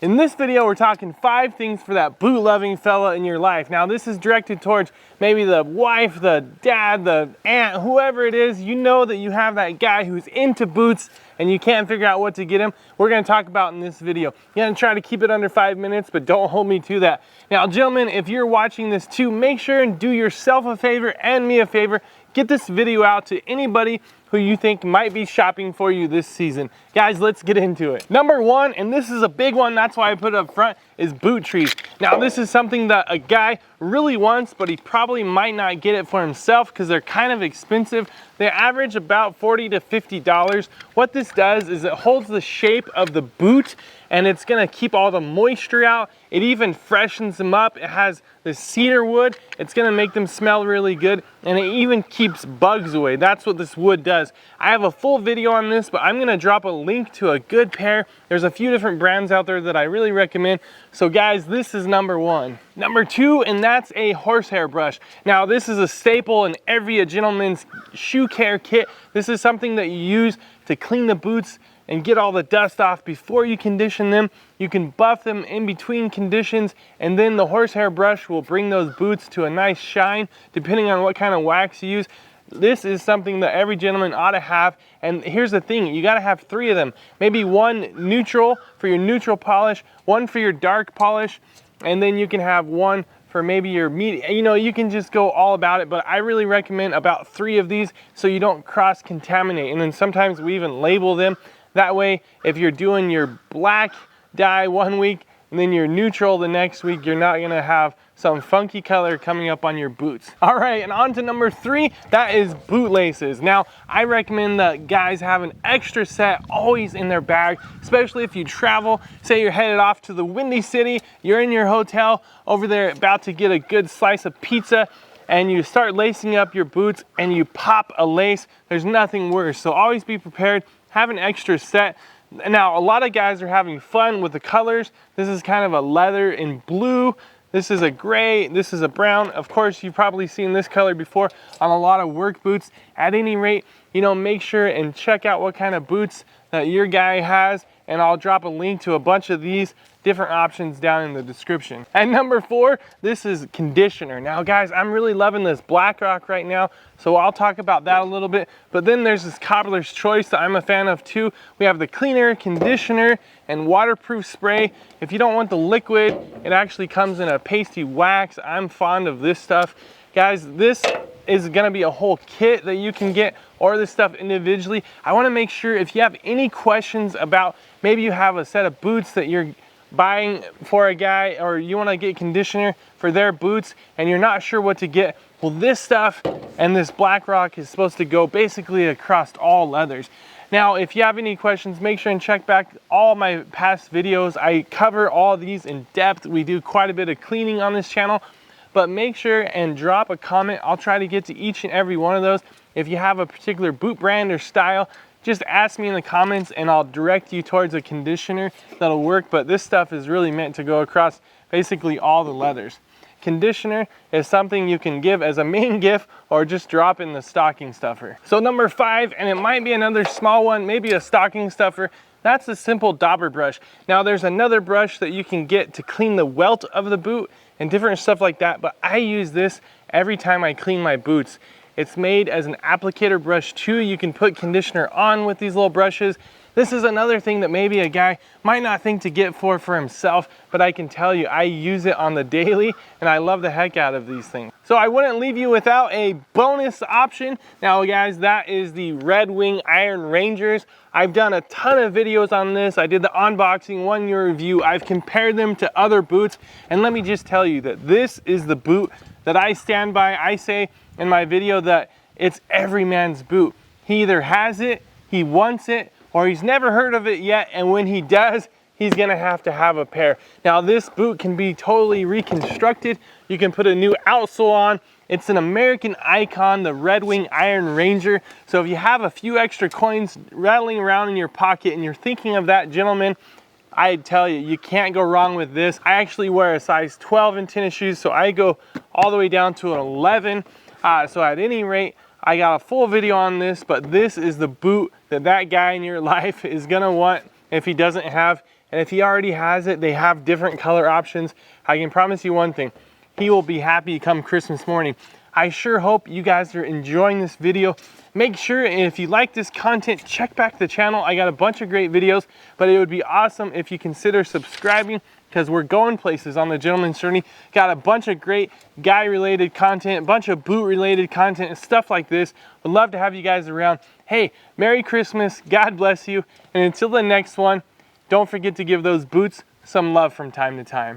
In this video, we're talking 5 things for that boot-loving fella in your life. Now, this is directed towards maybe the wife, the dad, the aunt, whoever it is. You know that you have that guy who's into boots and you can't figure out what to get him. We're gonna talk about in this video. You're gonna try to keep it under 5 minutes, but don't hold me to that. Now, gentlemen, if you're watching this too, make sure and do yourself a favor and me a favor. Get this video out to anybody who you think might be shopping for you this season. Guys, let's get into it. Number 1, and this is a big one, that's why I put it up front, is boot trees. Now, this is something that a guy really wants, but he probably might not get it for himself because they're kind of expensive. They average about $40 to $50. What this does is it holds the shape of the boot and it's gonna keep all the moisture out. It even freshens them up. It has the cedar wood. It's gonna make them smell really good, and it even keeps bugs away. That's what this wood does. I have a full video on this, but I'm gonna drop a link to a good pair. There's a few different brands out there that I really recommend. So guys, this is number 1. Number 2, and that's a horsehair brush. Now, this is a staple in every gentleman's shoe care kit. This is something that you use to clean the boots and get all the dust off before you condition them. You can buff them in between conditions, and then the horsehair brush will bring those boots to a nice shine depending on what kind of wax you use. This is something that every gentleman ought to have, and here's the thing, you gotta have 3 of them. Maybe 1 neutral for your neutral polish, 1 for your dark polish, and then you can have 1 for maybe your medium. You know, you can just go all about it, but I really recommend about 3 of these so you don't cross-contaminate. And then sometimes we even label them. That way, if you're doing your black dye one week and then your neutral the next week, you're not gonna have some funky color coming up on your boots. All right, and on to number 3, that is boot laces. Now, I recommend that guys have an extra set always in their bag, especially if you travel. Say you're headed off to the Windy City, you're in your hotel over there about to get a good slice of pizza, and you start lacing up your boots and you pop a lace. There's nothing worse, so always be prepared. Have an extra set. Now, a lot of guys are having fun with the colors. This is kind of a leather in blue. This is a gray, this is a brown. Of course, you've probably seen this color before on a lot of work boots. At any rate, you know, make sure and check out what kind of boots that your guy has, and I'll drop a link to a bunch of these different options down in the description. And number 4, this is conditioner. Now guys, I'm really loving this Black Rock right now, so I'll talk about that a little bit. But then there's this Cobbler's Choice that I'm a fan of too. We have the cleaner, conditioner, and waterproof spray. If you don't want the liquid, it actually comes in a pasty wax. I'm fond of this stuff. Guys, this is gonna be a whole kit that you can get, or this stuff individually. I wanna make sure if you have any questions about, maybe you have a set of boots that you're buying for a guy, or you want to get conditioner for their boots and you're not sure what to get, well, this stuff and this Black Rock is supposed to go basically across all leathers. Now, if you have any questions, make sure and check back all my past videos. I cover all these in depth. We do quite a bit of cleaning on this channel, but make sure and drop a comment. I'll try to get to each and every one of those. If you have a particular boot brand or style, just ask me in the comments and I'll direct you towards a conditioner that'll work. But this stuff is really meant to go across basically all the leathers. Conditioner is something you can give as a main gift or just drop in the stocking stuffer. So number 5, and it might be another small one, maybe a stocking stuffer, that's a simple dauber brush. Now there's another brush that you can get to clean the welt of the boot and different stuff like that, but I use this every time I clean my boots. It's made as an applicator brush too. You can put conditioner on with these little brushes. This is another thing that maybe a guy might not think to get for himself, but I can tell you, I use it on the daily and I love the heck out of these things. So I wouldn't leave you without a bonus option. Now guys, that is the Red Wing Iron Rangers. I've done a ton of videos on this. I did the unboxing, 1-year review. I've compared them to other boots, and let me just tell you that this is the boot that I stand by. I say in my video that it's every man's boot. He either has it, he wants it, or he's never heard of it yet, and when he does, he's gonna have to have a pair. Now this boot can be totally reconstructed. You can put a new outsole on. It's an American icon, the Red Wing Iron Ranger. So if you have a few extra coins rattling around in your pocket and you're thinking of that gentleman, I tell you, you can't go wrong with this. I actually wear a size 12 in tennis shoes, so I go all the way down to an 11. So at any rate, I got a full video on this, but this is the boot that that guy in your life is gonna want if he doesn't have And if he already has it, they have different color options. I can promise you one thing, he will be happy come Christmas morning. I sure hope you guys are enjoying this video. Make sure, if you like this content, check back the channel. I got a bunch of great videos, but it would be awesome if you consider subscribing, because we're going places on the Gentleman's Journey. Got a bunch of great guy related content, a bunch of boot related content and stuff like this. Would love to have you guys around. Hey, Merry Christmas, God bless you, and until the next one, don't forget to give those boots some love from time to time.